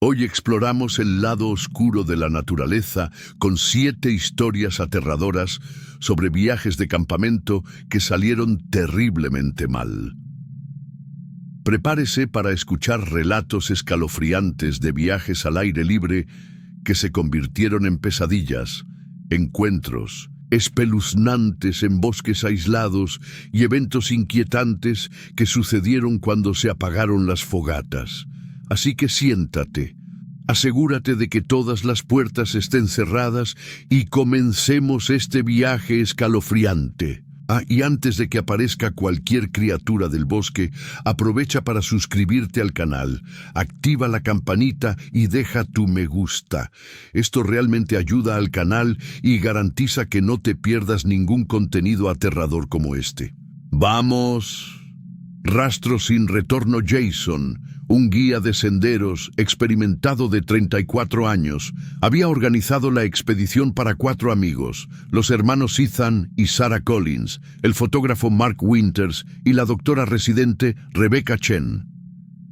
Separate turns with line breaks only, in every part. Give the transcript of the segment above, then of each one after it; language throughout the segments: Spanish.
Hoy exploramos el lado oscuro de la naturaleza con 7 historias aterradoras sobre viajes de campamento que salieron terriblemente mal. Prepárese para escuchar relatos escalofriantes de viajes al aire libre que se convirtieron en pesadillas, encuentros espeluznantes en bosques aislados y eventos inquietantes que sucedieron cuando se apagaron las fogatas. Así que siéntate, asegúrate de que todas las puertas estén cerradas y comencemos este viaje escalofriante. Y antes de que aparezca cualquier criatura del bosque, aprovecha para suscribirte al canal, activa la campanita y deja tu me gusta. Esto realmente ayuda al canal y garantiza que no te pierdas ningún contenido aterrador como este. ¡Vamos! Rastro sin retorno Jason, un guía de senderos experimentado de 34 años, había organizado la expedición para 4 amigos, los hermanos Ethan y Sarah Collins, el fotógrafo Mark Winters y la doctora residente Rebecca Chen.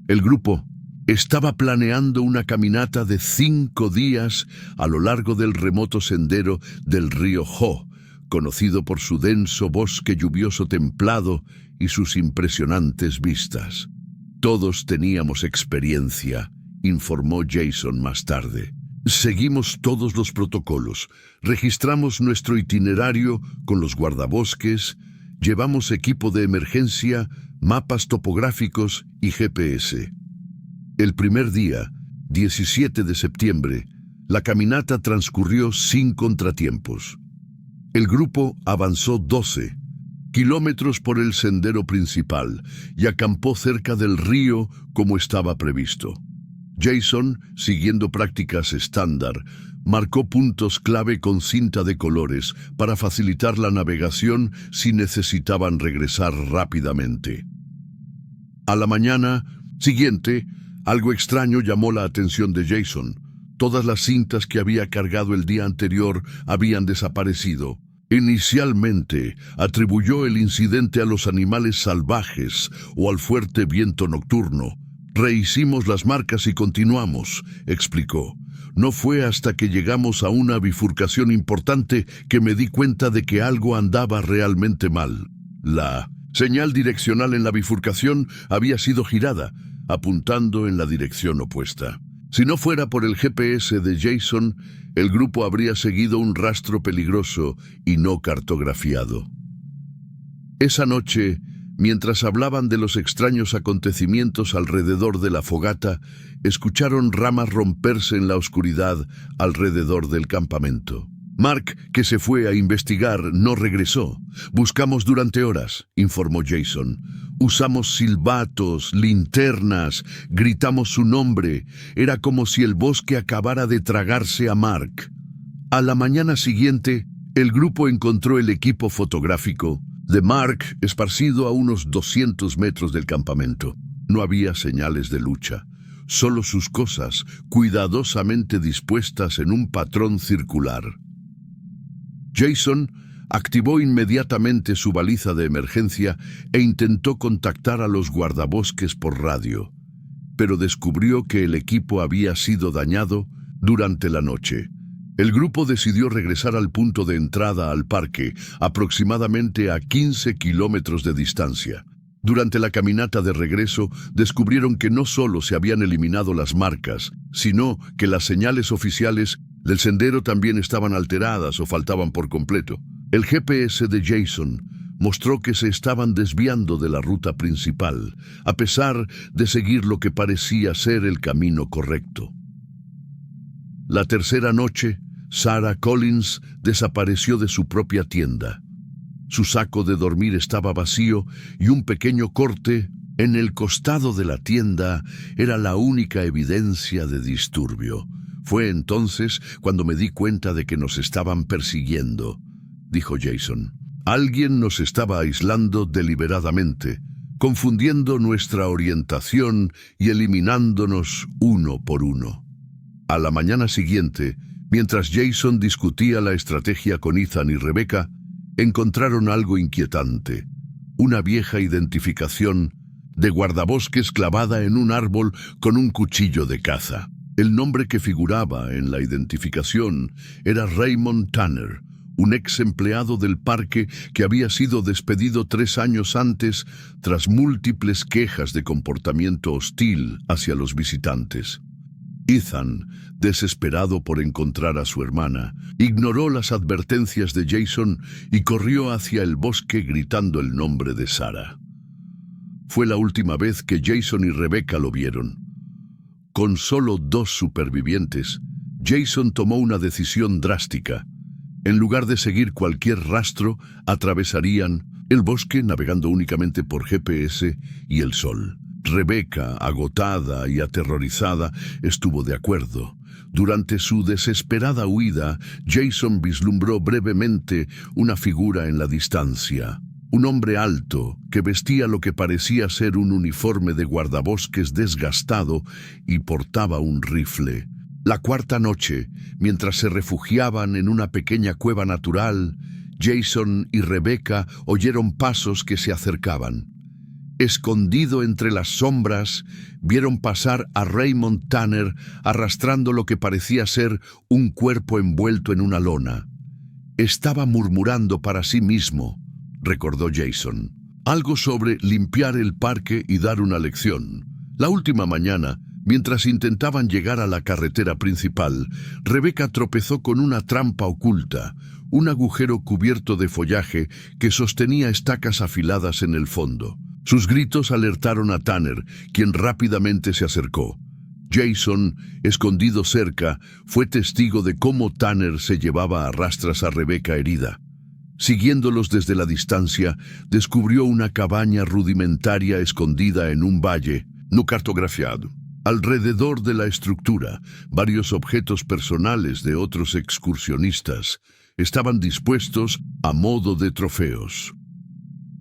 El grupo estaba planeando una caminata de 5 días a lo largo del remoto sendero del río Ho, conocido por su denso bosque lluvioso templado y sus impresionantes vistas. Todos teníamos experiencia, informó Jason más tarde. Seguimos todos los protocolos, registramos nuestro itinerario con los guardabosques, llevamos equipo de emergencia, mapas topográficos y GPS. El primer día, 17 de septiembre, la caminata transcurrió sin contratiempos. El grupo avanzó 12 kilómetros por el sendero principal y acampó cerca del río como estaba previsto. Jason, siguiendo prácticas estándar, marcó puntos clave con cinta de colores para facilitar la navegación si necesitaban regresar rápidamente. A la mañana siguiente, algo extraño llamó la atención de Jason. Todas las cintas que había cargado el día anterior habían desaparecido. Inicialmente, atribuyó el incidente a los animales salvajes o al fuerte viento nocturno. Rehicimos las marcas y continuamos, explicó. No fue hasta que llegamos a una bifurcación importante que me di cuenta de que algo andaba realmente mal. La señal direccional en la bifurcación había sido girada, apuntando en la dirección opuesta. Si no fuera por el GPS de Jason, el grupo habría seguido un rastro peligroso y no cartografiado. Esa noche, mientras hablaban de los extraños acontecimientos alrededor de la fogata, escucharon ramas romperse en la oscuridad alrededor del campamento. Mark, que se fue a investigar, no regresó. Buscamos durante horas, informó Jason. Usamos silbatos, linternas, gritamos su nombre. Era como si el bosque acabara de tragarse a Mark. A la mañana siguiente, el grupo encontró el equipo fotográfico de Mark esparcido a unos 200 metros del campamento. No había señales de lucha, solo sus cosas cuidadosamente dispuestas en un patrón circular. Jason activó inmediatamente su baliza de emergencia e intentó contactar a los guardabosques por radio, pero descubrió que el equipo había sido dañado durante la noche. El grupo decidió regresar al punto de entrada al parque, aproximadamente a 15 kilómetros de distancia. Durante la caminata de regreso, descubrieron que no solo se habían eliminado las marcas, sino que las señales oficiales del sendero también estaban alteradas o faltaban por completo. El GPS de Jason mostró que se estaban desviando de la ruta principal, a pesar de seguir lo que parecía ser el camino correcto. La tercera noche, Sarah Collins desapareció de su propia tienda. Su saco de dormir estaba vacío y un pequeño corte en el costado de la tienda era la única evidencia de disturbio. Fue entonces cuando me di cuenta de que nos estaban persiguiendo, dijo Jason. Alguien nos estaba aislando deliberadamente, confundiendo nuestra orientación y eliminándonos uno por uno. A la mañana siguiente, mientras Jason discutía la estrategia con Ethan y Rebecca, encontraron algo inquietante: una vieja identificación de guardabosques clavada en un árbol con un cuchillo de caza. El nombre que figuraba en la identificación era Raymond Tanner, un ex empleado del parque que había sido despedido 3 años antes tras múltiples quejas de comportamiento hostil hacia los visitantes. Ethan, desesperado por encontrar a su hermana, ignoró las advertencias de Jason y corrió hacia el bosque gritando el nombre de Sarah. Fue la última vez que Jason y Rebecca lo vieron. Con solo 2 supervivientes, Jason tomó una decisión drástica. En lugar de seguir cualquier rastro, atravesarían el bosque navegando únicamente por GPS y el sol. Rebecca, agotada y aterrorizada, estuvo de acuerdo. Durante su desesperada huida, Jason vislumbró brevemente una figura en la distancia. Un hombre alto, que vestía lo que parecía ser un uniforme de guardabosques desgastado y portaba un rifle. La 4ª noche, mientras se refugiaban en una pequeña cueva natural, Jason y Rebecca oyeron pasos que se acercaban. Escondido entre las sombras, vieron pasar a Raymond Tanner arrastrando lo que parecía ser un cuerpo envuelto en una lona. Estaba murmurando para sí mismo, recordó Jason, algo sobre limpiar el parque y dar una lección. La última mañana, mientras intentaban llegar a la carretera principal, Rebecca tropezó con una trampa oculta, un agujero cubierto de follaje que sostenía estacas afiladas en el fondo. Sus gritos alertaron a Tanner, quien rápidamente se acercó. Jason, escondido cerca, fue testigo de cómo Tanner se llevaba a rastras a Rebecca herida. Siguiéndolos desde la distancia, descubrió una cabaña rudimentaria escondida en un valle, no cartografiado. Alrededor de la estructura, varios objetos personales de otros excursionistas estaban dispuestos a modo de trofeos.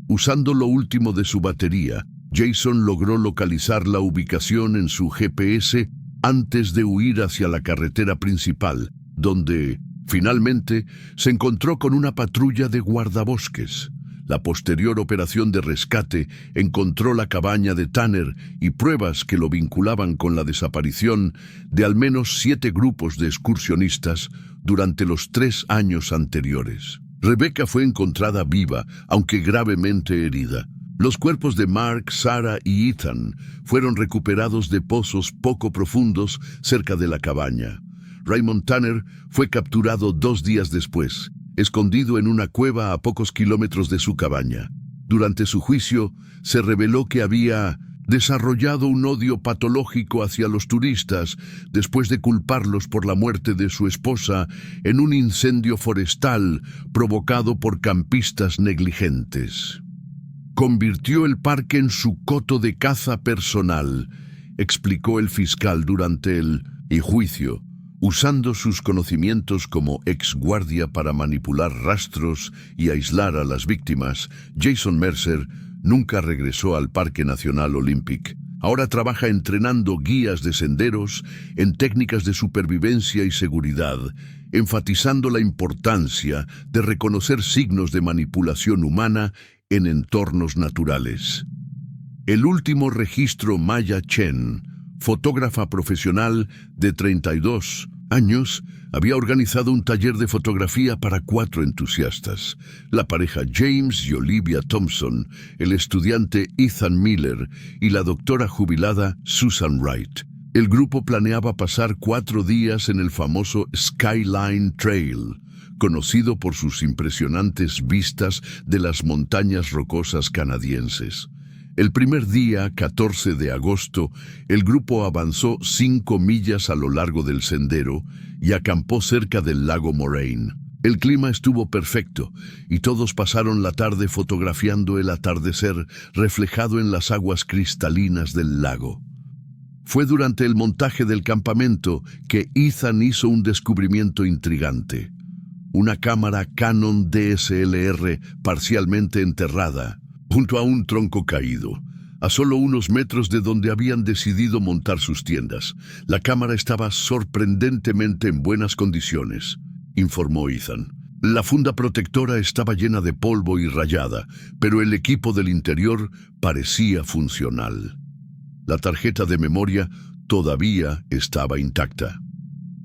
Usando lo último de su batería, Jason logró localizar la ubicación en su GPS antes de huir hacia la carretera principal, donde, finalmente, se encontró con una patrulla de guardabosques. La posterior operación de rescate encontró la cabaña de Tanner y pruebas que lo vinculaban con la desaparición de al menos 7 grupos de excursionistas durante los 3 años anteriores. Rebecca fue encontrada viva, aunque gravemente herida. Los cuerpos de Mark, Sarah y Ethan fueron recuperados de pozos poco profundos cerca de la cabaña. Raymond Tanner fue capturado 2 días después, escondido en una cueva a pocos kilómetros de su cabaña. Durante su juicio, se reveló que había desarrollado un odio patológico hacia los turistas después de culparlos por la muerte de su esposa en un incendio forestal provocado por campistas negligentes. Convirtió el parque en su coto de caza personal, explicó el fiscal durante el juicio. Usando sus conocimientos como exguardia para manipular rastros y aislar a las víctimas, Jason Mercer nunca regresó al Parque Nacional Olympic. Ahora trabaja entrenando guías de senderos en técnicas de supervivencia y seguridad, enfatizando la importancia de reconocer signos de manipulación humana en entornos naturales. El último registro Maya Chen, fotógrafa profesional de 32 años, había organizado un taller de fotografía para 4 entusiastas, la pareja James y Olivia Thompson, el estudiante Ethan Miller y la doctora jubilada Susan Wright. El grupo planeaba pasar 4 días en el famoso Skyline Trail, conocido por sus impresionantes vistas de las montañas rocosas canadienses. El primer día, 14 de agosto, el grupo avanzó 5 millas a lo largo del sendero y acampó cerca del lago Moraine. El clima estuvo perfecto y todos pasaron la tarde fotografiando el atardecer reflejado en las aguas cristalinas del lago. Fue durante el montaje del campamento que Ethan hizo un descubrimiento intrigante. Una cámara Canon DSLR parcialmente enterrada, junto a un tronco caído, a solo unos metros de donde habían decidido montar sus tiendas. La cámara estaba sorprendentemente en buenas condiciones, informó Ethan. La funda protectora estaba llena de polvo y rayada, pero el equipo del interior parecía funcional. La tarjeta de memoria todavía estaba intacta.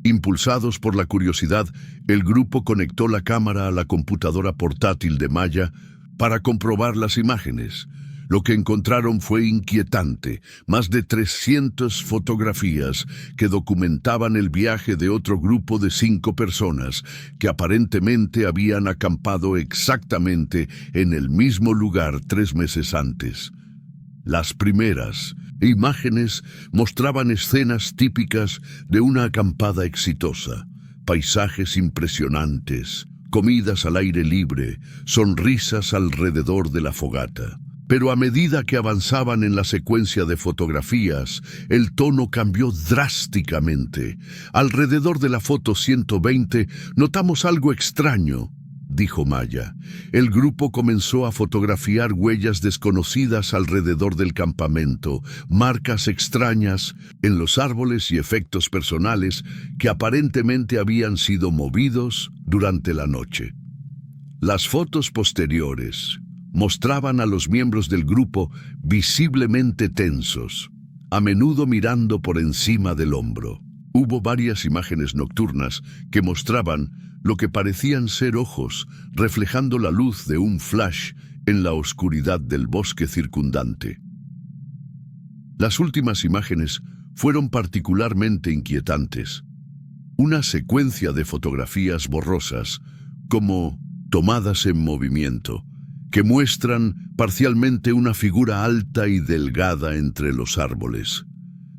Impulsados por la curiosidad, el grupo conectó la cámara a la computadora portátil de Maya para comprobar las imágenes. Lo que encontraron fue inquietante: más de 300 fotografías que documentaban el viaje de otro grupo de 5 personas que aparentemente habían acampado exactamente en el mismo lugar 3 meses antes. Las primeras imágenes mostraban escenas típicas de una acampada exitosa: paisajes impresionantes, comidas al aire libre, sonrisas alrededor de la fogata. Pero a medida que avanzaban en la secuencia de fotografías, el tono cambió drásticamente. Alrededor de la foto 120 notamos algo extraño, dijo Maya. El grupo comenzó a fotografiar huellas desconocidas alrededor del campamento, marcas extrañas en los árboles y efectos personales que aparentemente habían sido movidos durante la noche. Las fotos posteriores mostraban a los miembros del grupo visiblemente tensos, a menudo mirando por encima del hombro. Hubo varias imágenes nocturnas que mostraban lo que parecían ser ojos reflejando la luz de un flash en la oscuridad del bosque circundante. Las últimas imágenes fueron particularmente inquietantes. Una secuencia de fotografías borrosas, como tomadas en movimiento, que muestran parcialmente una figura alta y delgada entre los árboles.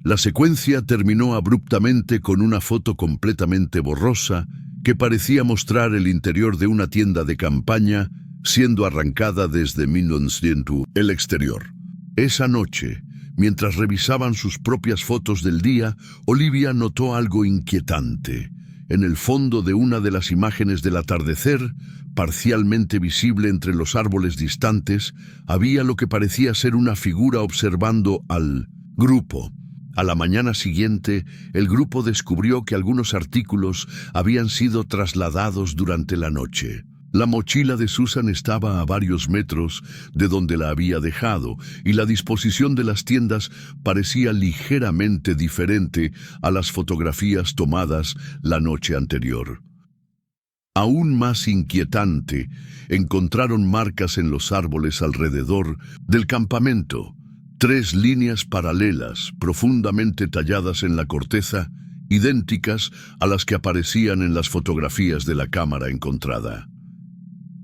La secuencia terminó abruptamente con una foto completamente borrosa que parecía mostrar el interior de una tienda de campaña siendo arrancada desde 1900 el exterior. Esa noche, mientras revisaban sus propias fotos del día, Olivia notó algo inquietante. En el fondo de una de las imágenes del atardecer, parcialmente visible entre los árboles distantes, había lo que parecía ser una figura observando al grupo. A la mañana siguiente, el grupo descubrió que algunos artículos habían sido trasladados durante la noche. La mochila de Susan estaba a varios metros de donde la había dejado, y la disposición de las tiendas parecía ligeramente diferente a las fotografías tomadas la noche anterior. Aún más inquietante, encontraron marcas en los árboles alrededor del campamento. 3 líneas paralelas, profundamente talladas en la corteza, idénticas a las que aparecían en las fotografías de la cámara encontrada.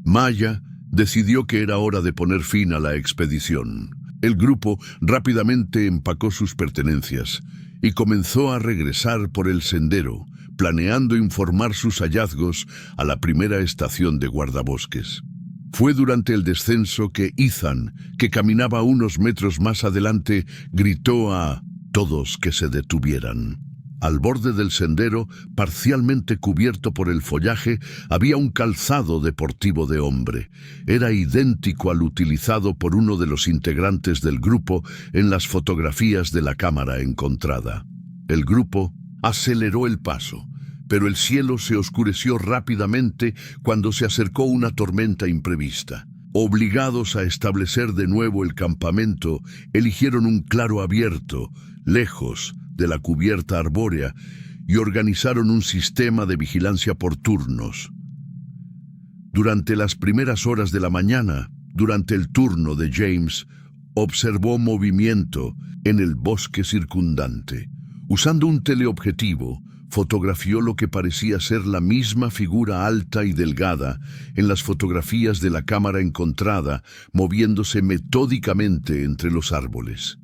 Maya decidió que era hora de poner fin a la expedición. El grupo rápidamente empacó sus pertenencias y comenzó a regresar por el sendero, planeando informar sus hallazgos a la primera estación de guardabosques. Fue durante el descenso que Ethan, que caminaba unos metros más adelante, gritó a todos que se detuvieran. Al borde del sendero, parcialmente cubierto por el follaje, había un calzado deportivo de hombre. Era idéntico al utilizado por uno de los integrantes del grupo en las fotografías de la cámara encontrada. El grupo aceleró el paso, pero el cielo se oscureció rápidamente cuando se acercó una tormenta imprevista. Obligados a establecer de nuevo el campamento, eligieron un claro abierto, lejos de la cubierta arbórea, y organizaron un sistema de vigilancia por turnos. Durante las primeras horas de la mañana, durante el turno de James, observó movimiento en el bosque circundante. Usando un teleobjetivo, fotografió lo que parecía ser la misma figura alta y delgada en las fotografías de la cámara encontrada, moviéndose metódicamente entre los árboles.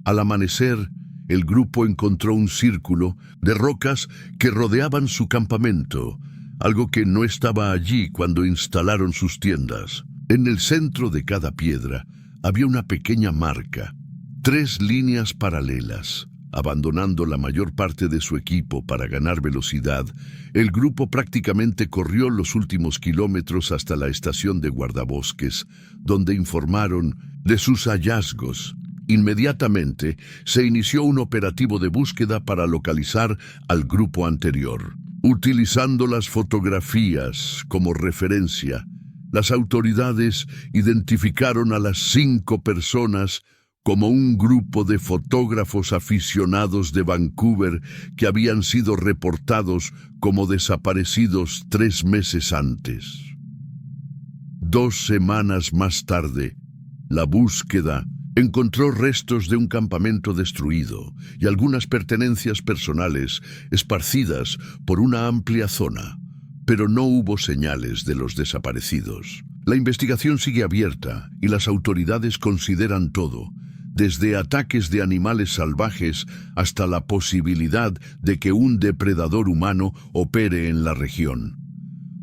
Al amanecer, el grupo encontró un círculo de rocas que rodeaban su campamento, algo que no estaba allí cuando instalaron sus tiendas. En el centro de cada piedra había una pequeña marca, 3 líneas paralelas. Abandonando la mayor parte de su equipo para ganar velocidad, el grupo prácticamente corrió los últimos kilómetros hasta la estación de guardabosques, donde informaron de sus hallazgos. Inmediatamente se inició un operativo de búsqueda para localizar al grupo anterior. Utilizando las fotografías como referencia, las autoridades identificaron a las 5 personas como un grupo de fotógrafos aficionados de Vancouver que habían sido reportados como desaparecidos 3 meses antes. 2 semanas más tarde, la búsqueda encontró restos de un campamento destruido y algunas pertenencias personales esparcidas por una amplia zona, pero no hubo señales de los desaparecidos. La investigación sigue abierta y las autoridades consideran todo, desde ataques de animales salvajes hasta la posibilidad de que un depredador humano opere en la región.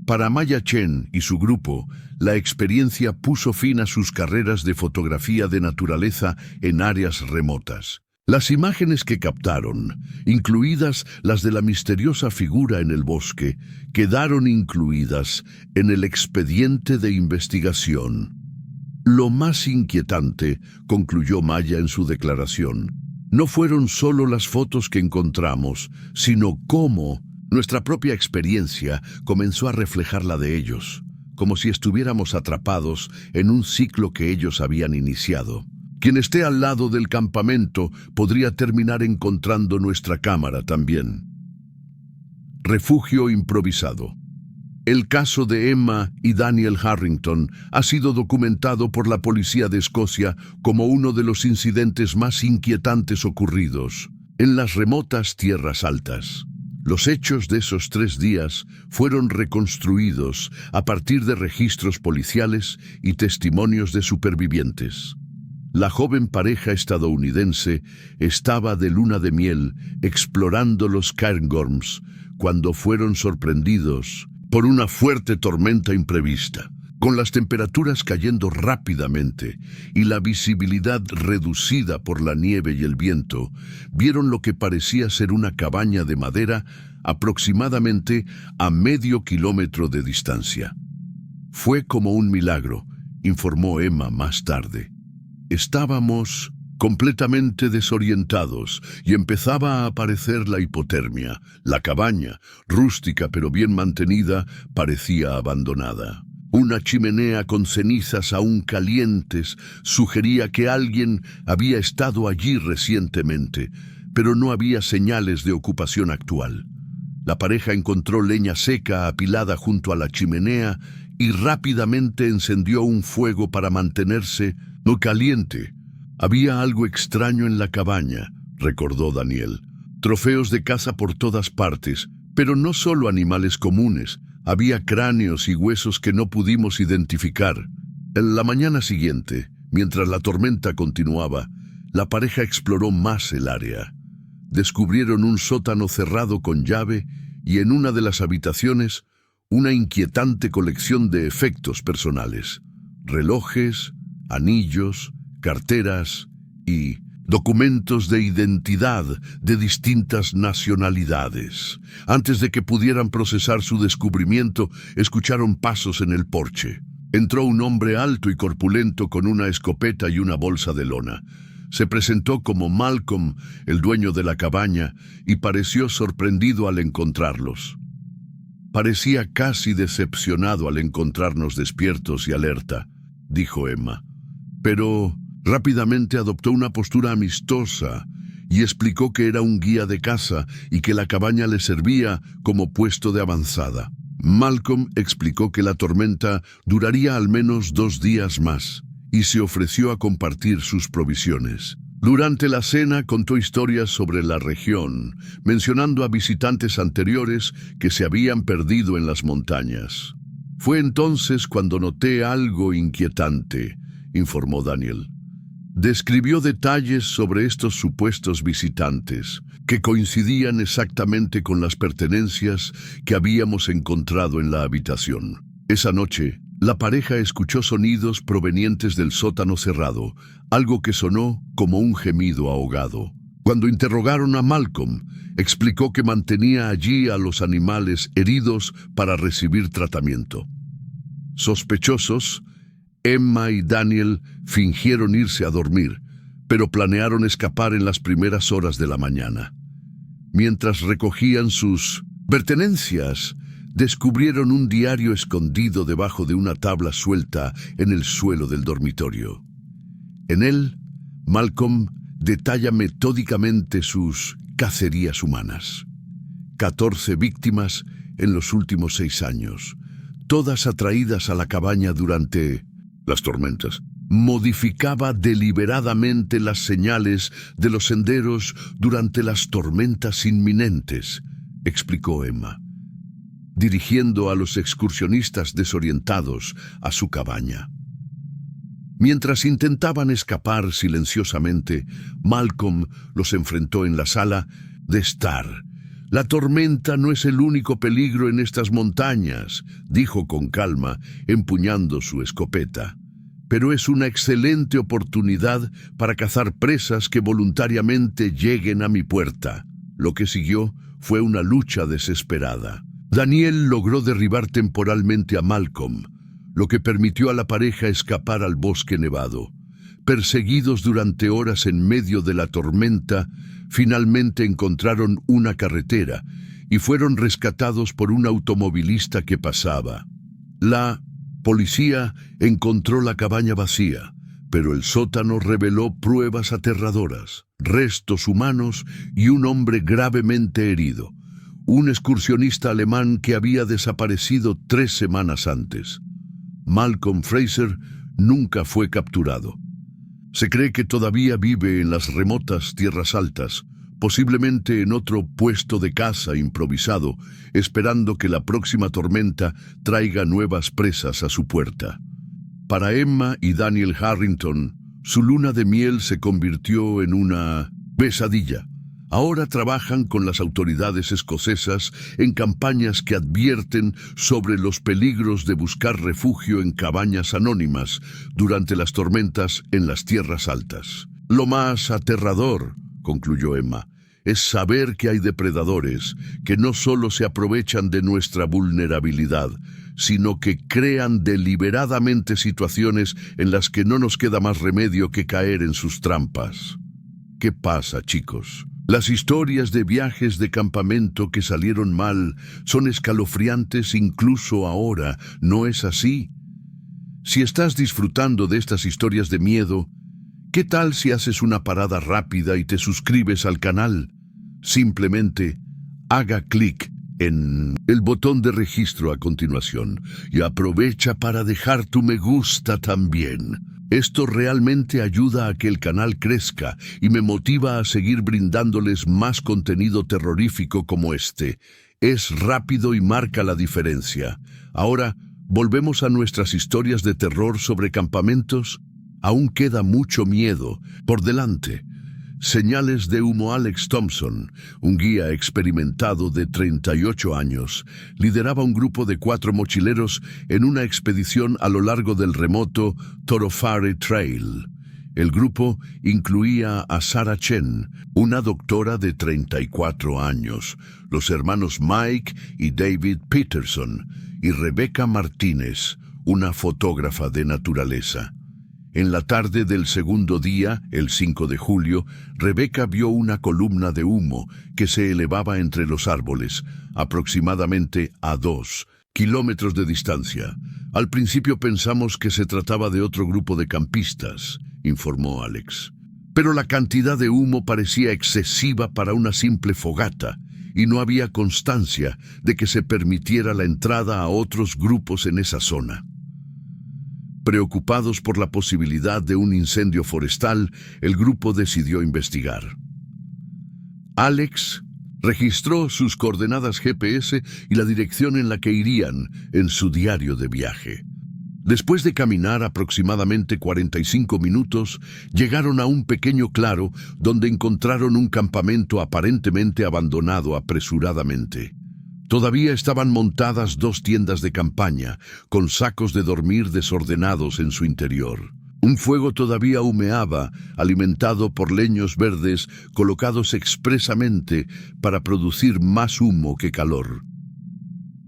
Para Maya Chen y su grupo, la experiencia puso fin a sus carreras de fotografía de naturaleza en áreas remotas. Las imágenes que captaron, incluidas las de la misteriosa figura en el bosque, quedaron incluidas en el expediente de investigación. Lo más inquietante, concluyó Maya en su declaración, no fueron solo las fotos que encontramos, sino cómo nuestra propia experiencia comenzó a reflejar la de ellos, como si estuviéramos atrapados en un ciclo que ellos habían iniciado. Quien esté al lado del campamento podría terminar encontrando nuestra cámara también. Refugio improvisado. El caso de Emma y Daniel Harrington ha sido documentado por la policía de Escocia como uno de los incidentes más inquietantes ocurridos en las remotas tierras altas. Los hechos de esos 3 días fueron reconstruidos a partir de registros policiales y testimonios de supervivientes. La joven pareja estadounidense estaba de luna de miel explorando los Cairngorms cuando fueron sorprendidos por una fuerte tormenta imprevista. Con las temperaturas cayendo rápidamente y la visibilidad reducida por la nieve y el viento, vieron lo que parecía ser una cabaña de madera aproximadamente a medio kilómetro de distancia. Fue como un milagro, informó Emma más tarde. Estábamos completamente desorientados y empezaba a aparecer la hipotermia. La cabaña, rústica pero bien mantenida, parecía abandonada. Una chimenea con cenizas aún calientes sugería que alguien había estado allí recientemente, pero no había señales de ocupación actual. La pareja encontró leña seca apilada junto a la chimenea y rápidamente encendió un fuego para mantenerse no caliente. Había algo extraño en la cabaña, recordó Daniel. Trofeos de caza por todas partes, pero no solo animales comunes. Había cráneos y huesos que no pudimos identificar. En la mañana siguiente, mientras la tormenta continuaba, la pareja exploró más el área. Descubrieron un sótano cerrado con llave y en una de las habitaciones una inquietante colección de efectos personales. Relojes, anillos, carteras y documentos de identidad de distintas nacionalidades. Antes de que pudieran procesar su descubrimiento, escucharon pasos en el porche. Entró un hombre alto y corpulento con una escopeta y una bolsa de lona. Se presentó como Malcolm, el dueño de la cabaña, y pareció sorprendido al encontrarlos. Parecía casi decepcionado al encontrarnos despiertos y alerta, dijo Emma. Pero rápidamente adoptó una postura amistosa y explicó que era un guía de caza y que la cabaña le servía como puesto de avanzada. Malcolm explicó que la tormenta duraría al menos 2 días más y se ofreció a compartir sus provisiones. Durante la cena contó historias sobre la región, mencionando a visitantes anteriores que se habían perdido en las montañas. Fue entonces cuando noté algo inquietante, informó Daniel. Describió detalles sobre estos supuestos visitantes, que coincidían exactamente con las pertenencias que habíamos encontrado en la habitación. Esa noche, la pareja escuchó sonidos provenientes del sótano cerrado, algo que sonó como un gemido ahogado. Cuando interrogaron a Malcolm, explicó que mantenía allí a los animales heridos para recibir tratamiento. Sospechosos, Emma y Daniel fingieron irse a dormir, pero planearon escapar en las primeras horas de la mañana. Mientras recogían sus pertenencias, descubrieron un diario escondido debajo de una tabla suelta en el suelo del dormitorio. En él, Malcolm detalla metódicamente sus cacerías humanas. 14 víctimas en los últimos 6 años, todas atraídas a la cabaña durante las tormentas. Modificaba deliberadamente las señales de los senderos durante las tormentas inminentes, explicó Emma, dirigiendo a los excursionistas desorientados a su cabaña. Mientras intentaban escapar silenciosamente, Malcolm los enfrentó en la sala de estar. «La tormenta no es el único peligro en estas montañas», dijo con calma, empuñando su escopeta. «Pero es una excelente oportunidad para cazar presas que voluntariamente lleguen a mi puerta». Lo que siguió fue una lucha desesperada. Daniel logró derribar temporalmente a Malcolm, lo que permitió a la pareja escapar al bosque nevado. Perseguidos durante horas en medio de la tormenta, finalmente encontraron una carretera y fueron rescatados por un automovilista que pasaba. La policía encontró la cabaña vacía, pero el sótano reveló pruebas aterradoras, restos humanos y un hombre gravemente herido, un excursionista alemán que había desaparecido 3 semanas antes. Malcolm Fraser nunca fue capturado. Se cree que todavía vive en las remotas tierras altas, posiblemente en otro puesto de caza improvisado, esperando que la próxima tormenta traiga nuevas presas a su puerta. Para Emma y Daniel Harrington, su luna de miel se convirtió en una pesadilla. Ahora trabajan con las autoridades escocesas en campañas que advierten sobre los peligros de buscar refugio en cabañas anónimas durante las tormentas en las tierras altas. Lo más aterrador, concluyó Emma, es saber que hay depredadores que no solo se aprovechan de nuestra vulnerabilidad, sino que crean deliberadamente situaciones en las que no nos queda más remedio que caer en sus trampas. ¿Qué pasa, chicos? Las historias de viajes de campamento que salieron mal son escalofriantes incluso ahora, ¿no es así? Si estás disfrutando de estas historias de miedo, ¿qué tal si haces una parada rápida y te suscribes al canal? Simplemente haga clic en el botón de registro a continuación y aprovecha para dejar tu me gusta también. Esto realmente ayuda a que el canal crezca y me motiva a seguir brindándoles más contenido terrorífico como este. Es rápido y marca la diferencia. Ahora, volvemos a nuestras historias de terror sobre campamentos. Aún queda mucho miedo por delante. Señales de humo. Alex Thompson, un guía experimentado de 38 años, lideraba un grupo de 4 mochileros en una expedición a lo largo del remoto Torofare Trail. El grupo incluía a Sarah Chen, una doctora de 34 años, los hermanos Mike y David Peterson, y Rebecca Martínez, una fotógrafa de naturaleza. En la tarde del segundo día, el 5 de julio, Rebecca vio una columna de humo que se elevaba entre los árboles, aproximadamente a 2 kilómetros de distancia. Al principio pensamos que se trataba de otro grupo de campistas, informó Alex. Pero la cantidad de humo parecía excesiva para una simple fogata, y no había constancia de que se permitiera la entrada a otros grupos en esa zona. Preocupados por la posibilidad de un incendio forestal, el grupo decidió investigar. Alex registró sus coordenadas GPS y la dirección en la que irían en su diario de viaje. Después de caminar aproximadamente 45 minutos, llegaron a un pequeño claro donde encontraron un campamento aparentemente abandonado apresuradamente. Todavía estaban montadas 2 tiendas de campaña, con sacos de dormir desordenados en su interior. Un fuego todavía humeaba, alimentado por leños verdes colocados expresamente para producir más humo que calor.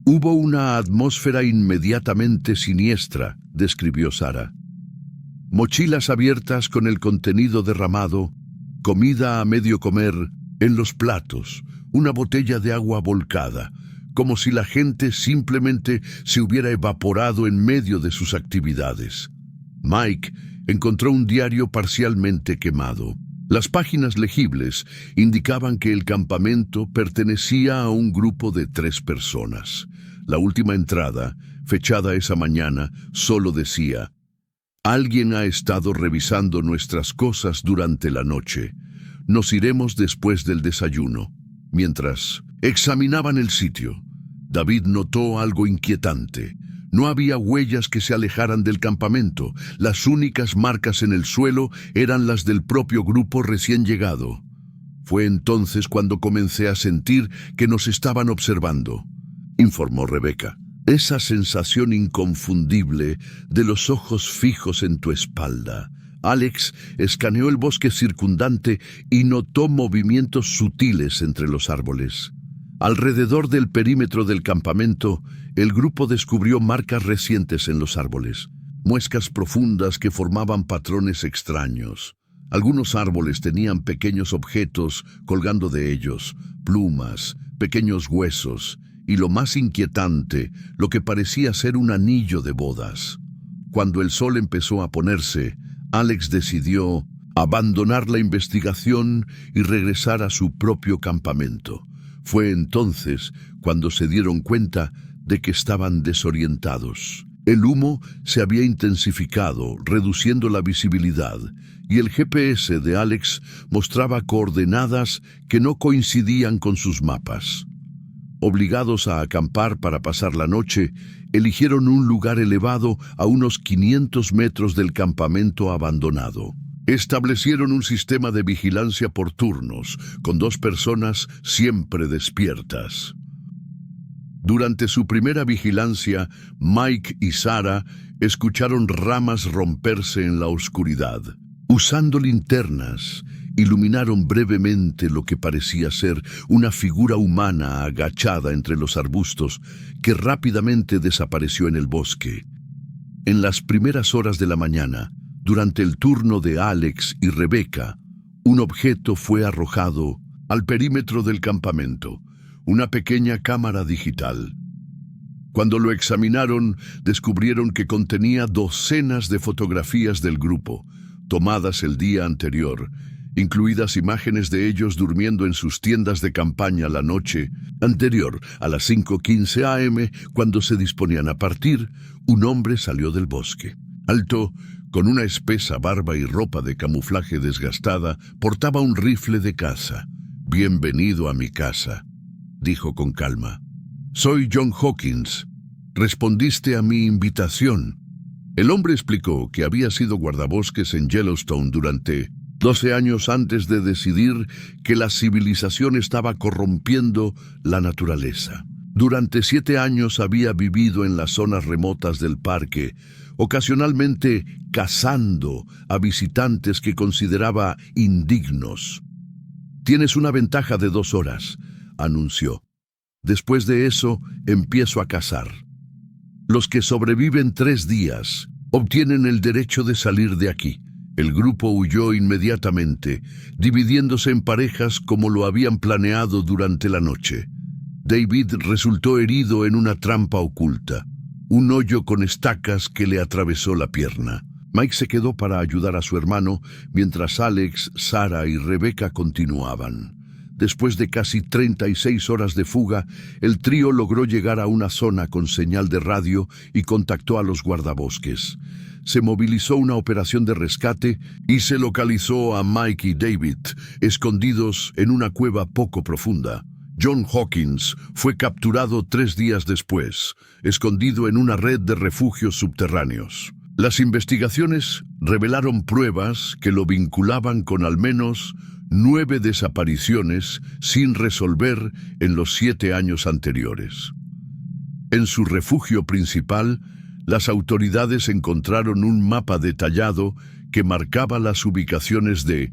Hubo una atmósfera inmediatamente siniestra, describió Sarah. Mochilas abiertas con el contenido derramado, comida a medio comer en los platos, una botella de agua volcada, como si la gente simplemente se hubiera evaporado en medio de sus actividades. Mike, encontró un diario parcialmente quemado. Las páginas legibles indicaban que el campamento pertenecía a un grupo de 3 personas. La última entrada, fechada esa mañana, solo decía: «Alguien ha estado revisando nuestras cosas durante la noche. Nos iremos después del desayuno». Mientras examinaban el sitio, David notó algo inquietante. No había huellas que se alejaran del campamento. Las únicas marcas en el suelo eran las del propio grupo recién llegado. Fue entonces cuando comencé a sentir que nos estaban observando, informó Rebeca. Esa sensación inconfundible de los ojos fijos en tu espalda. Alex escaneó el bosque circundante y notó movimientos sutiles entre los árboles. Alrededor del perímetro del campamento, el grupo descubrió marcas recientes en los árboles, muescas profundas que formaban patrones extraños. Algunos árboles tenían pequeños objetos colgando de ellos, plumas, pequeños huesos, y lo más inquietante, lo que parecía ser un anillo de bodas. Cuando el sol empezó a ponerse, Alex decidió abandonar la investigación y regresar a su propio campamento. Fue entonces cuando se dieron cuenta de que estaban desorientados. El humo se había intensificado, reduciendo la visibilidad, y el GPS de Alex mostraba coordenadas que no coincidían con sus mapas. Obligados a acampar para pasar la noche, eligieron un lugar elevado a unos 500 metros del campamento abandonado. Establecieron un sistema de vigilancia por turnos, con 2 personas siempre despiertas. Durante su primera vigilancia, Mike y Sarah escucharon ramas romperse en la oscuridad. Usando linternas, iluminaron brevemente lo que parecía ser una figura humana agachada entre los arbustos, que rápidamente desapareció en el bosque. En las primeras horas de la mañana, durante el turno de Alex y Rebeca, un objeto fue arrojado al perímetro del campamento, una pequeña cámara digital. Cuando lo examinaron, descubrieron que contenía docenas de fotografías del grupo, tomadas el día anterior, incluidas imágenes de ellos durmiendo en sus tiendas de campaña la noche anterior. A las 5:15 a.m., cuando se disponían a partir, un hombre salió del bosque. Alto, con una espesa barba y ropa de camuflaje desgastada, portaba un rifle de caza. «Bienvenido a mi casa», dijo con calma. «Soy John Hawkins. Respondiste a mi invitación». El hombre explicó que había sido guardabosques en Yellowstone durante 12 años antes de decidir que la civilización estaba corrompiendo la naturaleza. Durante 7 años había vivido en las zonas remotas del parque, ocasionalmente cazando a visitantes que consideraba indignos. «Tienes una ventaja de 2 horas», anunció. «Después de eso, empiezo a cazar. Los que sobreviven 3 días obtienen el derecho de salir de aquí». El grupo huyó inmediatamente, dividiéndose en parejas como lo habían planeado durante la noche. David resultó herido en una trampa oculta, un hoyo con estacas que le atravesó la pierna. Mike se quedó para ayudar a su hermano, mientras Alex, Sarah y Rebeca continuaban. Después de casi 36 horas de fuga, el trío logró llegar a una zona con señal de radio y contactó a los guardabosques. Se movilizó una operación de rescate y se localizó a Mike y David, escondidos en una cueva poco profunda. John Hawkins fue capturado 3 días después, escondido en una red de refugios subterráneos. Las investigaciones revelaron pruebas que lo vinculaban con al menos 9 desapariciones sin resolver en los 7 años anteriores. En su refugio principal, las autoridades encontraron un mapa detallado que marcaba las ubicaciones de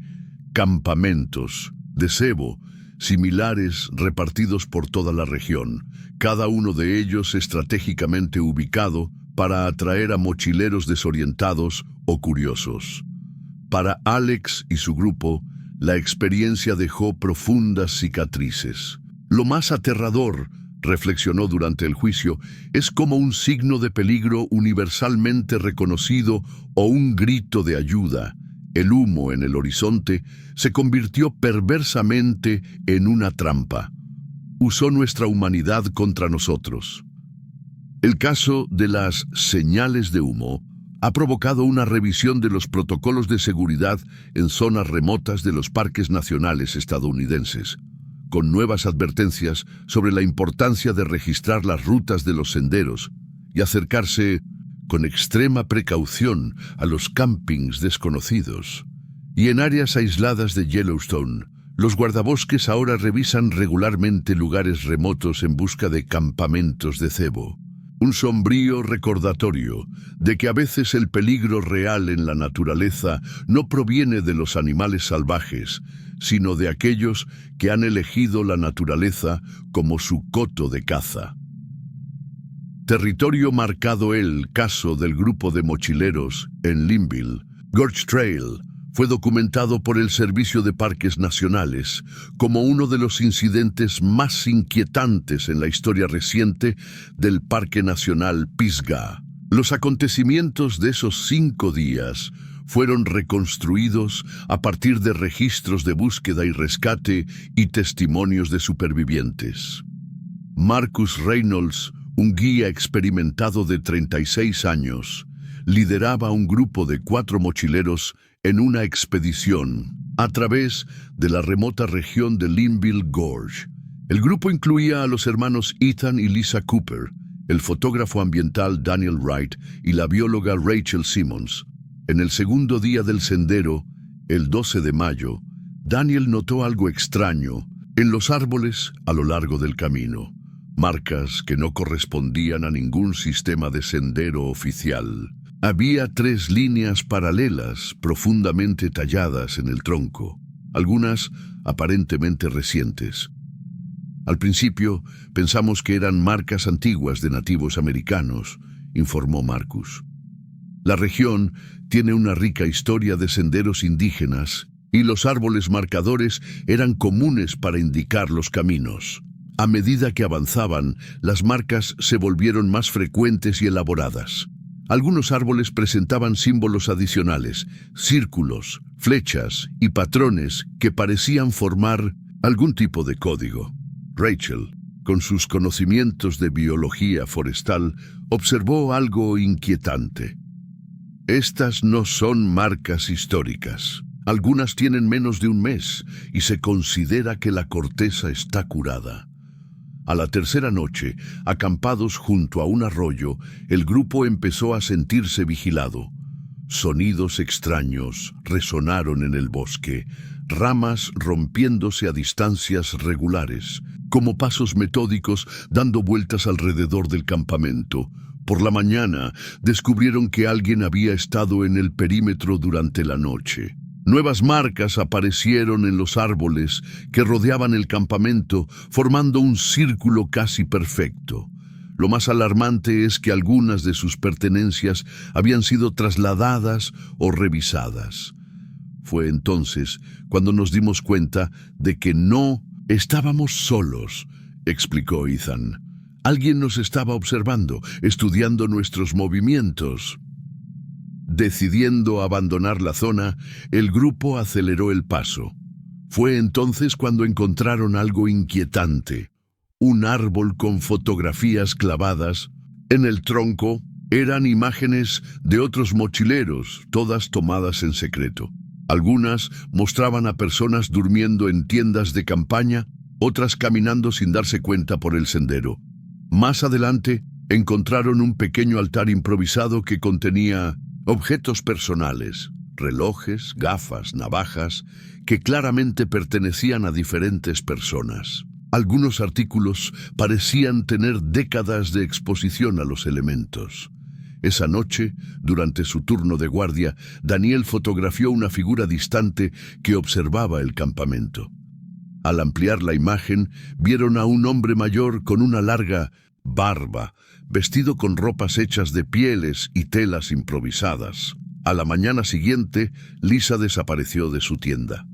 campamentos de cebo similares repartidos por toda la región, cada uno de ellos estratégicamente ubicado para atraer a mochileros desorientados o curiosos. Para Alex y su grupo, la experiencia dejó profundas cicatrices. Lo más aterrador reflexionó durante el juicio, es como un signo de peligro universalmente reconocido o un grito de ayuda. El humo en el horizonte se convirtió perversamente en una trampa. Usó nuestra humanidad contra nosotros. El caso de las señales de humo ha provocado una revisión de los protocolos de seguridad en zonas remotas de los parques nacionales estadounidenses, con nuevas advertencias sobre la importancia de registrar las rutas de los senderos y acercarse con extrema precaución a los campings desconocidos. Y en áreas aisladas de Yellowstone, los guardabosques ahora revisan regularmente lugares remotos en busca de campamentos de cebo. Un sombrío recordatorio de que a veces el peligro real en la naturaleza no proviene de los animales salvajes, sino de aquellos que han elegido la naturaleza como su coto de caza. Territorio marcado el caso del grupo de mochileros en Linville. Gorge Trail fue documentado por el Servicio de Parques Nacionales como uno de los incidentes más inquietantes en la historia reciente del Parque Nacional Pisgah. Los acontecimientos de esos 5 días fueron reconstruidos a partir de registros de búsqueda y rescate y testimonios de supervivientes. Marcus Reynolds, un guía experimentado de 36 años, lideraba un grupo de 4 mochileros en una expedición a través de la remota región de Linville Gorge. El grupo incluía a los hermanos Ethan y Lisa Cooper, el fotógrafo ambiental Daniel Wright y la bióloga Rachel Simmons. En el segundo día del sendero, el 12 de mayo, Daniel notó algo extraño en los árboles a lo largo del camino, marcas que no correspondían a ningún sistema de sendero oficial. Había 3 líneas paralelas profundamente talladas en el tronco, algunas aparentemente recientes. Al principio pensamos que eran marcas antiguas de nativos americanos, informó Marcus. La región tiene una rica historia de senderos indígenas y los árboles marcadores eran comunes para indicar los caminos. A medida que avanzaban, las marcas se volvieron más frecuentes y elaboradas. Algunos árboles presentaban símbolos adicionales, círculos, flechas y patrones que parecían formar algún tipo de código. Rachel, con sus conocimientos de biología forestal, observó algo inquietante. Estas no son marcas históricas. Algunas tienen menos de un mes y se considera que la corteza está curada. A la tercera noche, acampados junto a un arroyo, el grupo empezó a sentirse vigilado. Sonidos extraños resonaron en el bosque, ramas rompiéndose a distancias regulares, como pasos metódicos dando vueltas alrededor del campamento. Por la mañana, descubrieron que alguien había estado en el perímetro durante la noche. Nuevas marcas aparecieron en los árboles que rodeaban el campamento, formando un círculo casi perfecto. Lo más alarmante es que algunas de sus pertenencias habían sido trasladadas o revisadas. Fue entonces cuando nos dimos cuenta de que no estábamos solos, explicó Ethan. Alguien nos estaba observando, estudiando nuestros movimientos. Decidiendo abandonar la zona, el grupo aceleró el paso. Fue entonces cuando encontraron algo inquietante. Un árbol con fotografías clavadas. En el tronco eran imágenes de otros mochileros, todas tomadas en secreto. Algunas mostraban a personas durmiendo en tiendas de campaña, otras caminando sin darse cuenta por el sendero. Más adelante, encontraron un pequeño altar improvisado que contenía objetos personales, relojes, gafas, navajas, que claramente pertenecían a diferentes personas. Algunos artículos parecían tener décadas de exposición a los elementos. Esa noche, durante su turno de guardia, Daniel fotografió una figura distante que observaba el campamento. Al ampliar la imagen, vieron a un hombre mayor con una larga barba, vestido con ropas hechas de pieles y telas improvisadas. A la mañana siguiente, Lisa desapareció de su tienda.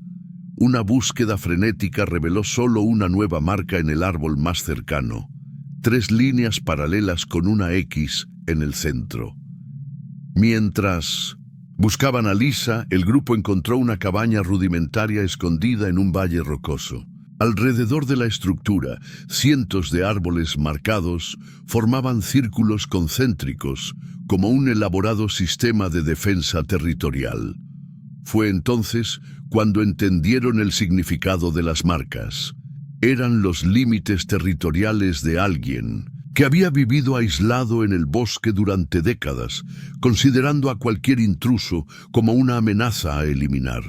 Una búsqueda frenética reveló solo una nueva marca en el árbol más cercano. 3 líneas paralelas con una X en el centro. Mientras buscaban a Lisa, el grupo encontró una cabaña rudimentaria escondida en un valle rocoso. Alrededor de la estructura, cientos de árboles marcados formaban círculos concéntricos, como un elaborado sistema de defensa territorial. Fue entonces cuando entendieron el significado de las marcas. Eran los límites territoriales de alguien que había vivido aislado en el bosque durante décadas, considerando a cualquier intruso como una amenaza a eliminar.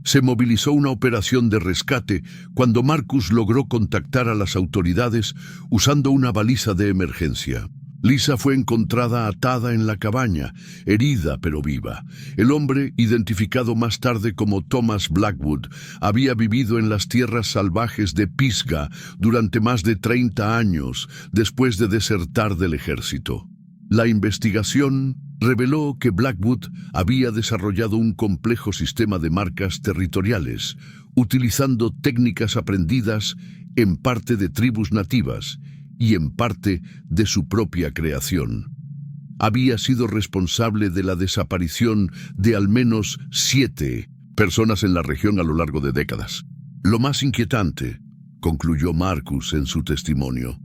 Se movilizó una operación de rescate cuando Marcus logró contactar a las autoridades usando una baliza de emergencia. Lisa fue encontrada atada en la cabaña, herida pero viva. El hombre, identificado más tarde como Thomas Blackwood, había vivido en las tierras salvajes de Pisgah durante más de 30 años después de desertar del ejército. La investigación reveló que Blackwood había desarrollado un complejo sistema de marcas territoriales, utilizando técnicas aprendidas en parte de tribus nativas y en parte de su propia creación. Había sido responsable de la desaparición de al menos 7 personas en la región a lo largo de décadas. Lo más inquietante, concluyó Marcus en su testimonio,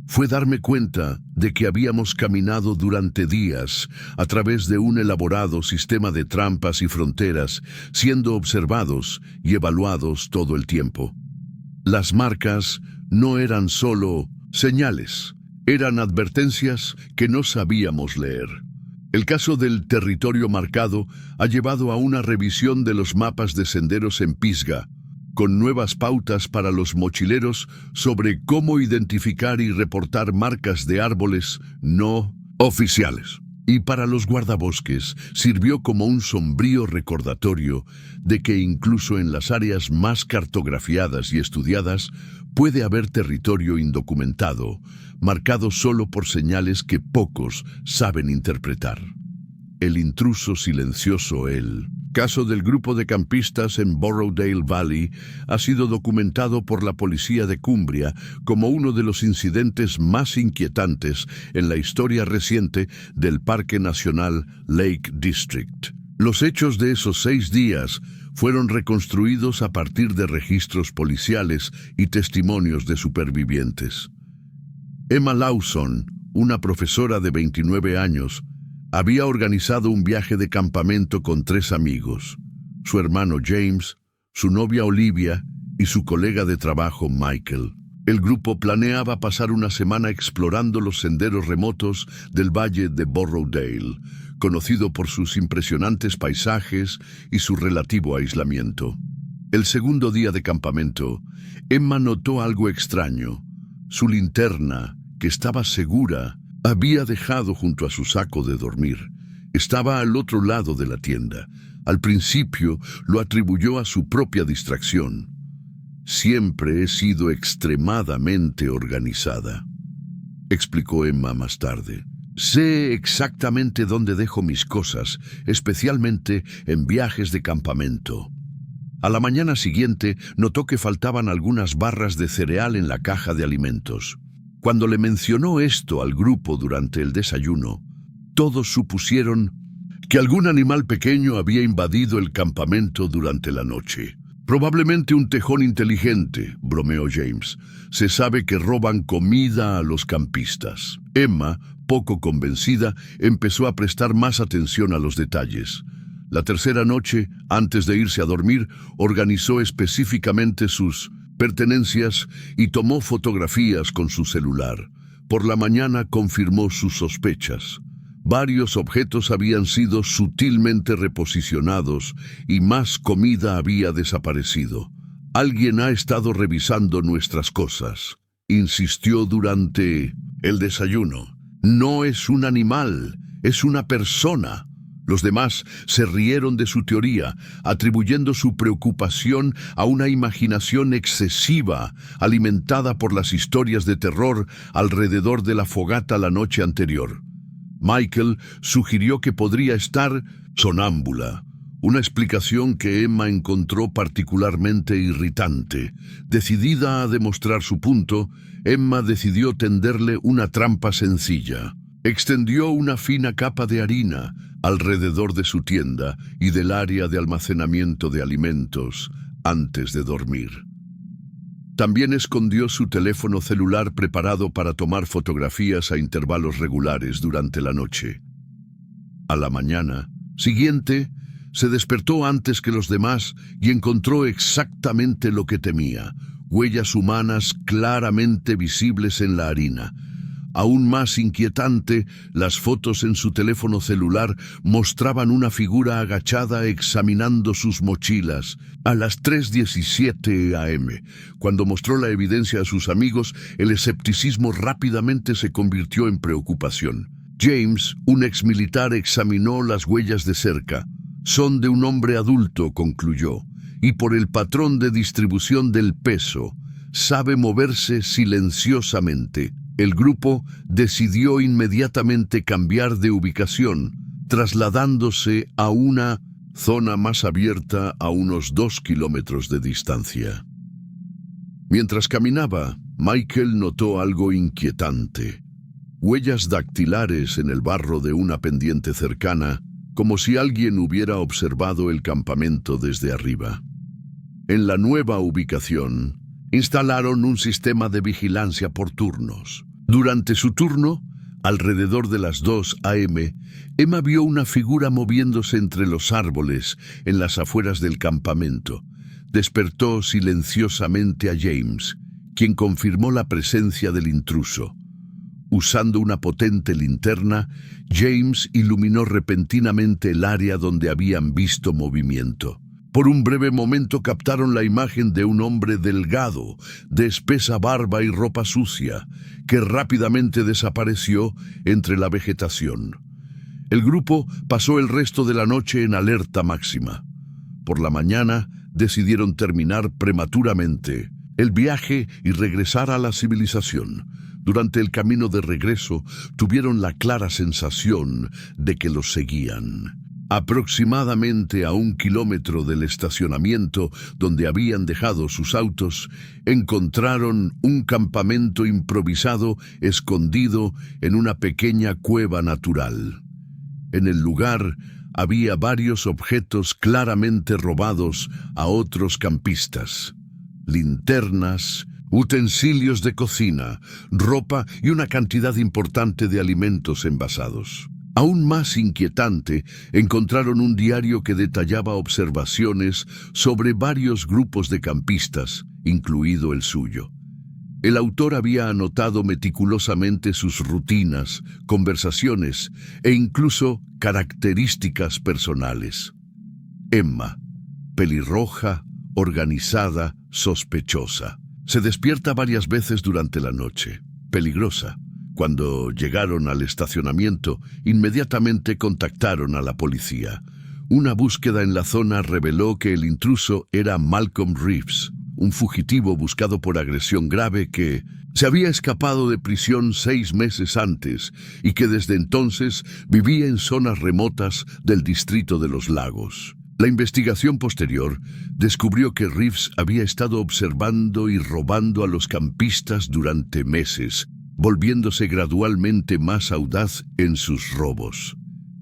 fue darme cuenta de que habíamos caminado durante días a través de un elaborado sistema de trampas y fronteras, siendo observados y evaluados todo el tiempo. Las marcas no eran solo señales, eran advertencias que no sabíamos leer. El caso del territorio marcado ha llevado a una revisión de los mapas de senderos en Pisgah, con nuevas pautas para los mochileros sobre cómo identificar y reportar marcas de árboles no oficiales. Y para los guardabosques sirvió como un sombrío recordatorio de que incluso en las áreas más cartografiadas y estudiadas puede haber territorio indocumentado, marcado solo por señales que pocos saben interpretar. El intruso silencioso, el caso del grupo de campistas en Borrowdale Valley ha sido documentado por la policía de Cumbria como uno de los incidentes más inquietantes en la historia reciente del Parque Nacional Lake District. Los hechos de esos 6 días fueron reconstruidos a partir de registros policiales y testimonios de supervivientes. Emma Lawson, una profesora de 29 años, había organizado un viaje de campamento con 3 amigos, su hermano James, su novia Olivia y su colega de trabajo Michael. El grupo planeaba pasar una semana explorando los senderos remotos del valle de Borrowdale, conocido por sus impresionantes paisajes y su relativo aislamiento. El segundo día de campamento, Emma notó algo extraño. Su linterna, que estaba segura, había dejado junto a su saco de dormir. Estaba al otro lado de la tienda. Al principio lo atribuyó a su propia distracción. Siempre he sido extremadamente organizada, explicó Emma más tarde. Sé exactamente dónde dejo mis cosas, especialmente en viajes de campamento. A la mañana siguiente notó que faltaban algunas barras de cereal en la caja de alimentos. Cuando le mencionó esto al grupo durante el desayuno, todos supusieron que algún animal pequeño había invadido el campamento durante la noche. Probablemente un tejón inteligente, bromeó James. Se sabe que roban comida a los campistas. Emma, poco convencida, empezó a prestar más atención a los detalles. La tercera noche, antes de irse a dormir, organizó específicamente sus pertenencias y tomó fotografías con su celular. Por la mañana confirmó sus sospechas. Varios objetos habían sido sutilmente reposicionados y más comida había desaparecido. Alguien ha estado revisando nuestras cosas, insistió durante el desayuno. No es un animal, es una persona. Los demás se rieron de su teoría, atribuyendo su preocupación a una imaginación excesiva, alimentada por las historias de terror alrededor de la fogata la noche anterior. Michael sugirió que podría estar sonámbula, una explicación que Emma encontró particularmente irritante. Decidida a demostrar su punto, Emma decidió tenderle una trampa sencilla. Extendió una fina capa de harina alrededor de su tienda y del área de almacenamiento de alimentos antes de dormir. También escondió su teléfono celular preparado para tomar fotografías a intervalos regulares durante la noche. A la mañana siguiente, se despertó antes que los demás y encontró exactamente lo que temía: huellas humanas claramente visibles en la harina. Aún más inquietante, las fotos en su teléfono celular mostraban una figura agachada examinando sus mochilas. A las 3:17 a.m., cuando mostró la evidencia a sus amigos, el escepticismo rápidamente se convirtió en preocupación. James, un exmilitar, examinó las huellas de cerca. Son de un hombre adulto, concluyó, y por el patrón de distribución del peso, sabe moverse silenciosamente. El grupo decidió inmediatamente cambiar de ubicación, trasladándose a una zona más abierta a unos 2 kilómetros de distancia. Mientras caminaba, Michael notó algo inquietante: huellas dactilares en el barro de una pendiente cercana, como si alguien hubiera observado el campamento desde arriba. En la nueva ubicación, instalaron un sistema de vigilancia por turnos. Durante su turno, alrededor de las 2 a.m., Emma vio una figura moviéndose entre los árboles en las afueras del campamento. Despertó silenciosamente a James, quien confirmó la presencia del intruso. Usando una potente linterna, James iluminó repentinamente el área donde habían visto movimiento. Por un breve momento captaron la imagen de un hombre delgado, de espesa barba y ropa sucia, que rápidamente desapareció entre la vegetación. El grupo pasó el resto de la noche en alerta máxima. Por la mañana decidieron terminar prematuramente el viaje y regresar a la civilización. Durante el camino de regreso, tuvieron la clara sensación de que los seguían. Aproximadamente a 1 kilómetro del estacionamiento donde habían dejado sus autos, encontraron un campamento improvisado escondido en una pequeña cueva natural. En el lugar había varios objetos claramente robados a otros campistas: linternas, utensilios de cocina, ropa y una cantidad importante de alimentos envasados. Aún más inquietante, encontraron un diario que detallaba observaciones sobre varios grupos de campistas, incluido el suyo. El autor había anotado meticulosamente sus rutinas, conversaciones e incluso características personales. Emma, pelirroja, organizada, sospechosa. Se despierta varias veces durante la noche. Peligrosa. Cuando llegaron al estacionamiento, inmediatamente contactaron a la policía. Una búsqueda en la zona reveló que el intruso era Malcolm Reeves, un fugitivo buscado por agresión grave que se había escapado de prisión 6 meses antes y que desde entonces vivía en zonas remotas del distrito de Los Lagos. La investigación posterior descubrió que Reeves había estado observando y robando a los campistas durante meses, volviéndose gradualmente más audaz en sus robos.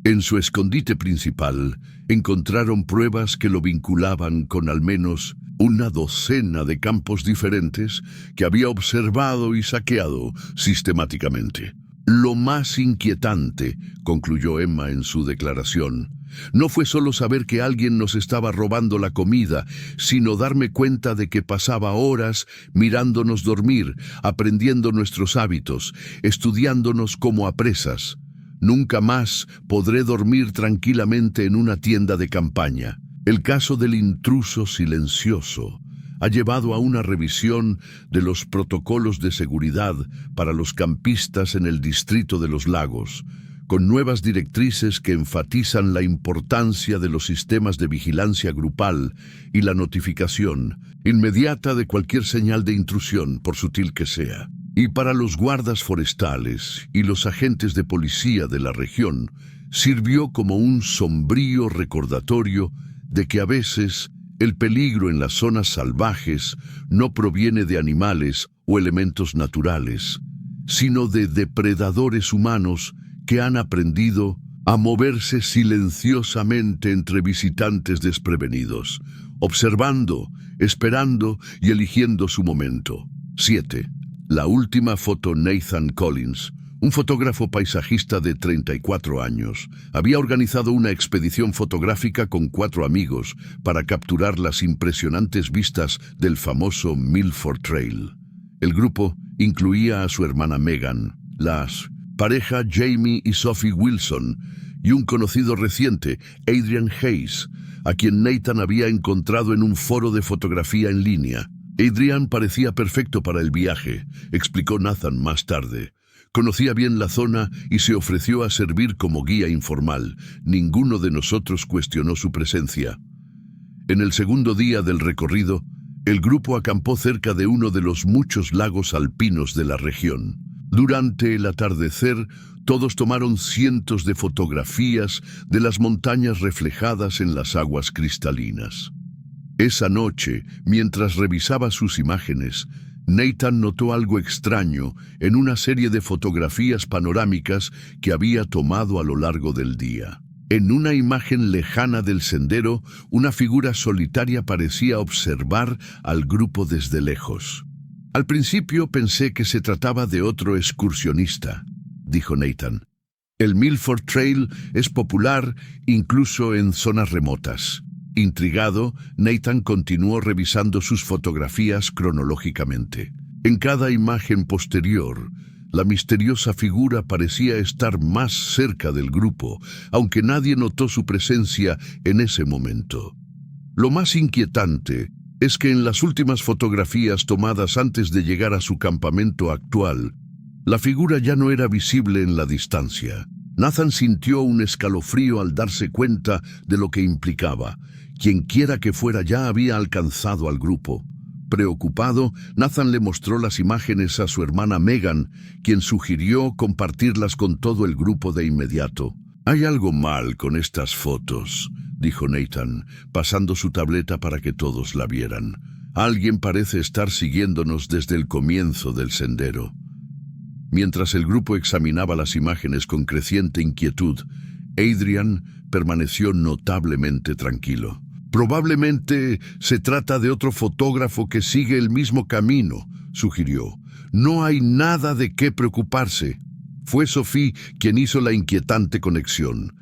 En su escondite principal, encontraron pruebas que lo vinculaban con al menos una docena de campos diferentes que había observado y saqueado sistemáticamente. Lo más inquietante, concluyó Emma en su declaración, no fue solo saber que alguien nos estaba robando la comida, sino darme cuenta de que pasaba horas mirándonos dormir, aprendiendo nuestros hábitos, estudiándonos como a presas. Nunca más podré dormir tranquilamente en una tienda de campaña. El caso del intruso silencioso ha llevado a una revisión de los protocolos de seguridad para los campistas en el distrito de Los Lagos, con nuevas directrices que enfatizan la importancia de los sistemas de vigilancia grupal y la notificación inmediata de cualquier señal de intrusión, por sutil que sea. Y para los guardas forestales y los agentes de policía de la región, sirvió como un sombrío recordatorio de que a veces el peligro en las zonas salvajes no proviene de animales o elementos naturales, sino de depredadores humanos que han aprendido a moverse silenciosamente entre visitantes desprevenidos, observando, esperando y eligiendo su momento. 7. La última foto. Nathan Collins, un fotógrafo paisajista de 34 años, había organizado una expedición fotográfica con 4 amigos para capturar las impresionantes vistas del famoso Milford Trail. El grupo incluía a su hermana Megan, las pareja Jamie y Sophie Wilson, y un conocido reciente, Adrian Hayes, a quien Nathan había encontrado en un foro de fotografía en línea. Adrian parecía perfecto para el viaje, explicó Nathan más tarde. Conocía bien la zona y se ofreció a servir como guía informal. Ninguno de nosotros cuestionó su presencia. En el segundo día del recorrido, el grupo acampó cerca de uno de los muchos lagos alpinos de la región. Durante el atardecer, todos tomaron cientos de fotografías de las montañas reflejadas en las aguas cristalinas. Esa noche, mientras revisaba sus imágenes, Nathan notó algo extraño en una serie de fotografías panorámicas que había tomado a lo largo del día. En una imagen lejana del sendero, una figura solitaria parecía observar al grupo desde lejos. Al principio pensé que se trataba de otro excursionista, dijo Nathan. El Milford Trail es popular incluso en zonas remotas. Intrigado, Nathan continuó revisando sus fotografías cronológicamente. En cada imagen posterior, la misteriosa figura parecía estar más cerca del grupo, aunque nadie notó su presencia en ese momento. Lo más inquietante es que en las últimas fotografías tomadas antes de llegar a su campamento actual, la figura ya no era visible en la distancia. Nathan sintió un escalofrío al darse cuenta de lo que implicaba. Quienquiera que fuera ya había alcanzado al grupo. Preocupado, Nathan le mostró las imágenes a su hermana Megan, quien sugirió compartirlas con todo el grupo de inmediato. «Hay algo mal con estas fotos», dijo Nathan, pasando su tableta para que todos la vieran. «Alguien parece estar siguiéndonos desde el comienzo del sendero». Mientras el grupo examinaba las imágenes con creciente inquietud, Adrian permaneció notablemente tranquilo. «Probablemente se trata de otro fotógrafo que sigue el mismo camino», sugirió. «No hay nada de qué preocuparse». Fue Sophie quien hizo la inquietante conexión.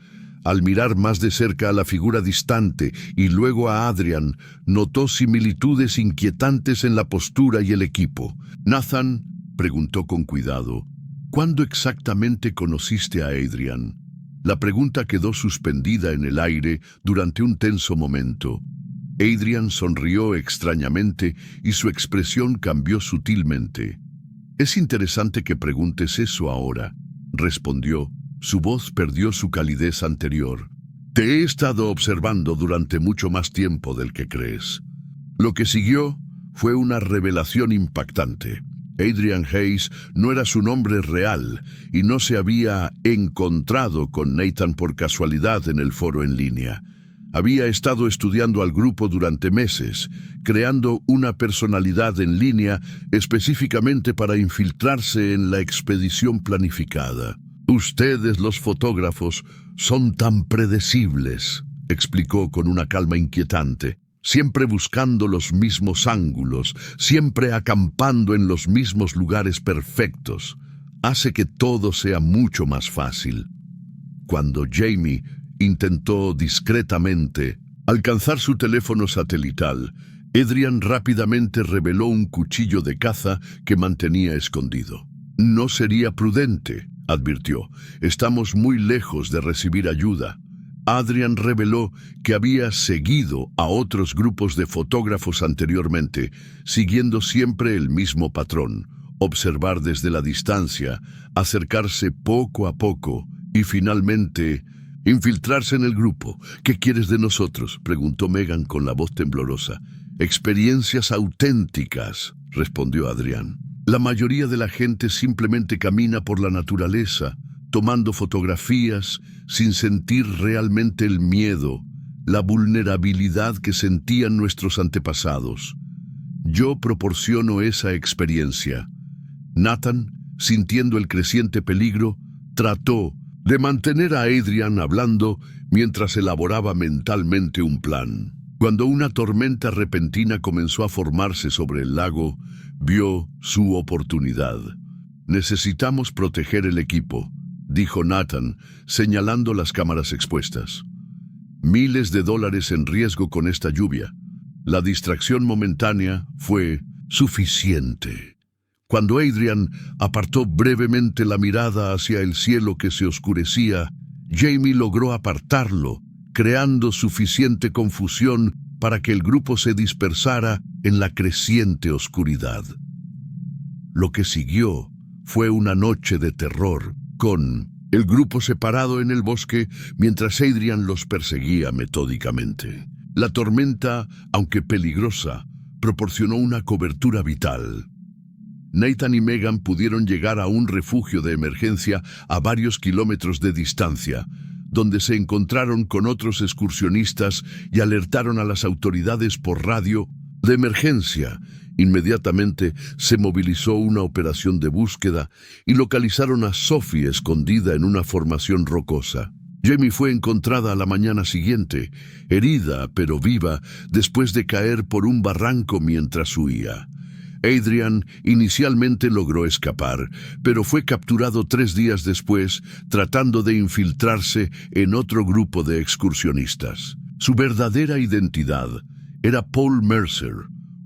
Al mirar más de cerca a la figura distante y luego a Adrian, notó similitudes inquietantes en la postura y el equipo. Nathan preguntó con cuidado, «¿Cuándo exactamente conociste a Adrian?» La pregunta quedó suspendida en el aire durante un tenso momento. Adrian sonrió extrañamente y su expresión cambió sutilmente. «Es interesante que preguntes eso ahora», respondió. Su voz perdió su calidez anterior. «Te he estado observando durante mucho más tiempo del que crees». Lo que siguió fue una revelación impactante. Adrian Hayes no era su nombre real y no se había encontrado con Nathan por casualidad en el foro en línea. Había estado estudiando al grupo durante meses, creando una personalidad en línea específicamente para infiltrarse en la expedición planificada. «Ustedes, los fotógrafos, son tan predecibles», explicó con una calma inquietante. «Siempre buscando los mismos ángulos, siempre acampando en los mismos lugares perfectos. Hace que todo sea mucho más fácil». Cuando Jamie intentó discretamente alcanzar su teléfono satelital, Adrian rápidamente reveló un cuchillo de caza que mantenía escondido. «No sería prudente», advirtió. «Estamos muy lejos de recibir ayuda». Adrian reveló que había seguido a otros grupos de fotógrafos anteriormente, siguiendo siempre el mismo patrón: observar desde la distancia, acercarse poco a poco y finalmente infiltrarse en el grupo. «¿Qué quieres de nosotros?», preguntó Megan con la voz temblorosa. «Experiencias auténticas», respondió Adrian. «La mayoría de la gente simplemente camina por la naturaleza. tomando fotografías sin sentir realmente el miedo, la vulnerabilidad que sentían nuestros antepasados. Yo proporciono esa experiencia. Nathan, sintiendo el creciente peligro, trató de mantener a Adrian hablando mientras elaboraba mentalmente un plan. Cuando una tormenta repentina comenzó a formarse sobre el lago, vio su oportunidad. «Necesitamos proteger el equipo», dijo Nathan, señalando las cámaras expuestas. «Miles de dólares en riesgo con esta lluvia». La distracción momentánea fue suficiente. Cuando Adrian apartó brevemente la mirada hacia el cielo que se oscurecía, Jamie logró apartarlo, creando suficiente confusión para que el grupo se dispersara en la creciente oscuridad. Lo que siguió fue una noche de terror, con el grupo separado en el bosque mientras Adrian los perseguía metódicamente. La tormenta, aunque peligrosa, proporcionó una cobertura vital. Nathan y Megan pudieron llegar a un refugio de emergencia a varios kilómetros de distancia, donde se encontraron con otros excursionistas y alertaron a las autoridades por radio de emergencia. Inmediatamente se movilizó una operación de búsqueda y localizaron a Sophie escondida en una formación rocosa. Jamie fue encontrada a la mañana siguiente, herida pero viva, después de caer por un barranco mientras huía. Adrian inicialmente logró escapar, pero fue capturado 3 días después, tratando de infiltrarse en otro grupo de excursionistas. Su verdadera identidad era Paul Mercer,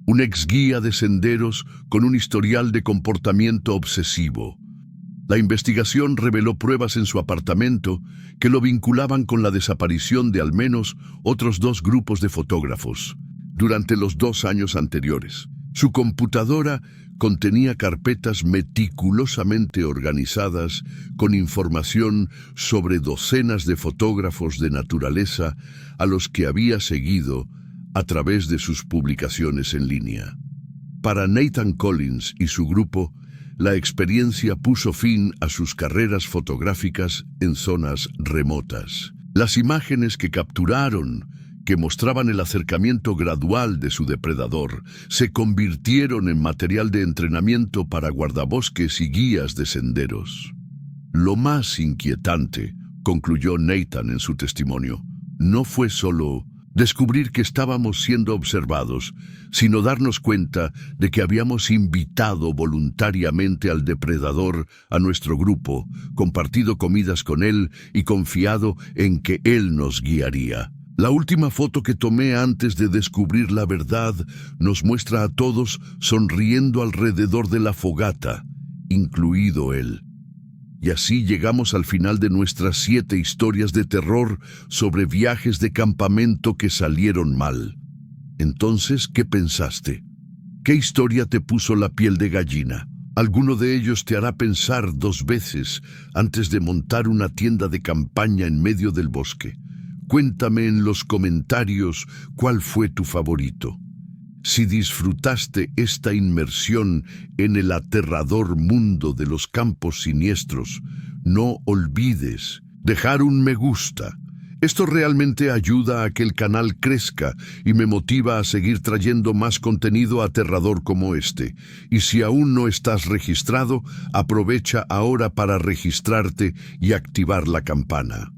un ex guía de senderos con un historial de comportamiento obsesivo. La investigación reveló pruebas en su apartamento que lo vinculaban con la desaparición de al menos otros 2 grupos de fotógrafos durante los 2 años anteriores. Su computadora contenía carpetas meticulosamente organizadas con información sobre docenas de fotógrafos de naturaleza a los que había seguido a través de sus publicaciones en línea. Para Nathan Collins y su grupo, la experiencia puso fin a sus carreras fotográficas en zonas remotas. Las imágenes que capturaron, que mostraban el acercamiento gradual de su depredador, se convirtieron en material de entrenamiento para guardabosques y guías de senderos. Lo más inquietante, concluyó Nathan en su testimonio, no fue solo descubrir que estábamos siendo observados, sino darnos cuenta de que habíamos invitado voluntariamente al depredador a nuestro grupo, compartido comidas con él y confiado en que él nos guiaría. La última foto que tomé antes de descubrir la verdad nos muestra a todos sonriendo alrededor de la fogata, incluido él. Y así llegamos al final de nuestras 7 historias de terror sobre viajes de campamento que salieron mal. Entonces, ¿qué pensaste? ¿Qué historia te puso la piel de gallina? Alguno de ellos te hará pensar 2 veces antes de montar una tienda de campaña en medio del bosque. Cuéntame en los comentarios cuál fue tu favorito. Si disfrutaste esta inmersión en el aterrador mundo de los campos siniestros, no olvides dejar un me gusta. Esto realmente ayuda a que el canal crezca y me motiva a seguir trayendo más contenido aterrador como este. Y si aún no estás registrado, aprovecha ahora para registrarte y activar la campana.